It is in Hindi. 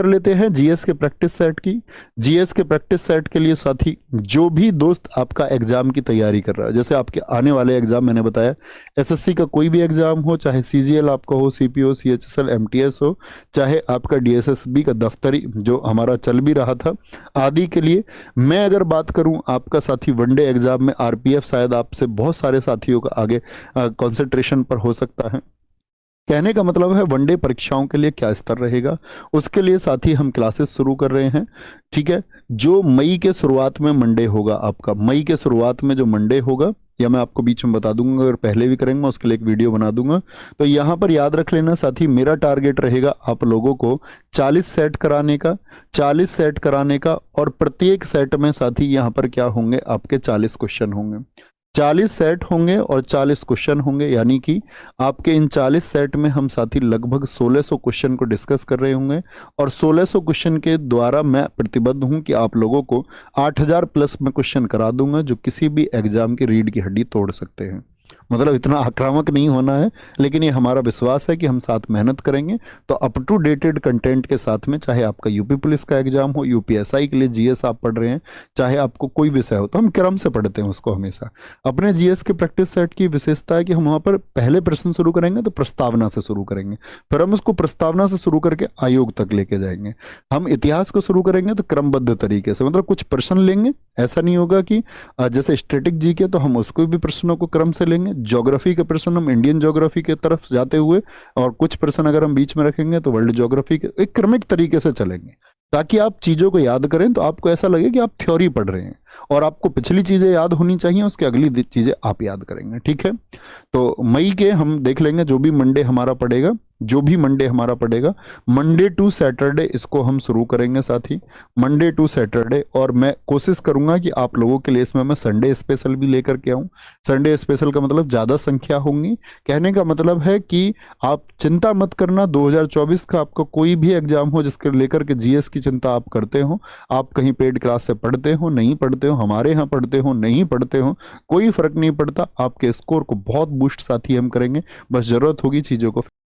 कर लेते हैं जीएस के प्रैक्टिस सेट की। जीएस के प्रैक्टिस सेट के लिए साथी जो भी दोस्त आपका एग्जाम की तैयारी कर रहा है, जैसे आपके आने वाले एग्जाम मैंने बताया, एसएससी का कोई भी एग्जाम हो, चाहे सीजीएल आपका हो, सीपीओ, सीएचएसएल, एमटीएस हो, चाहे आपका डीएसएसबी का दफ्तरी जो हमारा चल भी रहा था, आदि के लिए मैं अगर बात करूं, आपका साथी वनडे एग्जाम में आरपीएफ शायद आपसे बहुत सारे साथियों का आगे कंसंट्रेशन पर हो सकता है। कहने का मतलब है वनडे परीक्षाओं के लिए क्या स्तर रहेगा, उसके लिए साथी हम क्लासेस शुरू कर रहे हैं। ठीक है, जो मई के शुरुआत में मंडे होगा, आपका मई के शुरुआत में जो मंडे होगा, या मैं आपको बीच में बता दूंगा, अगर पहले भी करेंगे मैं उसके लिए एक वीडियो बना दूंगा। तो यहाँ पर याद रख लेना साथी, मेरा टारगेट रहेगा आप लोगों को 40 सेट कराने का, 40 सेट कराने का, और प्रत्येक सेट में साथी यहाँ पर क्या होंगे, आपके 40 क्वेश्चन होंगे। 40 सेट होंगे और 40 क्वेश्चन होंगे, यानी कि आपके इन 40 सेट में हम साथी लगभग 1600 क्वेश्चन को डिस्कस कर रहे होंगे। और 1600 क्वेश्चन के द्वारा मैं प्रतिबद्ध हूं कि आप लोगों को 8000 प्लस में क्वेश्चन करा दूंगा, जो किसी भी एग्जाम की रीढ़ की हड्डी तोड़ सकते हैं। मतलब इतना आक्रामक नहीं होना है, लेकिन ये हमारा विश्वास है कि हम साथ मेहनत करेंगे तो अप टू डेटेड कंटेंट के साथ में, चाहे आपका यूपी पुलिस का एग्जाम हो, यूपीएसआई के लिए जीएस आप पढ़ रहे हैं, चाहे आपको कोई विषय हो, तो हम क्रम से पढ़ते हैं उसको हमेशा। अपने जीएस के प्रैक्टिस सेट की विशेषता है कि हम वहाँ पर पहले प्रश्न शुरू करेंगे तो प्रस्तावना से शुरू करेंगे, फिर हम उसको प्रस्तावना से शुरू करके आयोग तक लेके जाएंगे। हम इतिहास को शुरू करेंगे तो क्रमबद्ध तरीके से, मतलब कुछ प्रश्न लेंगे, ऐसा नहीं होगा कि जैसे स्टैटिक जी के तो हम उसको भी प्रश्नों को क्रम से लेंगे, ज्योग्राफी के प्रश्न हम इंडियन ज्योग्राफी की तरफ जाते हुए, और कुछ प्रश्न अगर हम बीच में रखेंगे तो वर्ल्ड ज्योग्राफी के, एक क्रमिक तरीके से चलेंगे, ताकि आप चीजों को याद करें तो आपको ऐसा लगे कि आप थ्योरी पढ़ रहे हैं, और आपको पिछली चीजें याद होनी चाहिए, उसके अगली चीजें आप याद करेंगे। ठीक है, तो मई के हम देख लेंगे, जो भी मंडे हमारा पड़ेगा, जो भी मंडे हमारा पड़ेगा, मंडे टू सैटरडे इसको हम शुरू करेंगे साथी, मंडे टू सैटरडे। और मैं कोशिश करूंगा कि आप लोगों के लिए इसमें मैं संडे स्पेशल भी लेकर के आऊं। संडे स्पेशल का मतलब ज़्यादा संख्या होंगी, कहने का मतलब है कि आप चिंता मत करना, 2024 का आपका कोई भी एग्जाम हो जिसके लेकर के जीएस की चिंता आप करते हो, आप कहीं पेड क्लास से पढ़ते हो, नहीं पढ़ते हो, हमारे यहाँ पढ़ते हो, नहीं पढ़ते हो, कोई फर्क नहीं पड़ता, आपके स्कोर को बहुत बूस्ट साथी हम करेंगे। बस जरूरत होगी चीज़ों को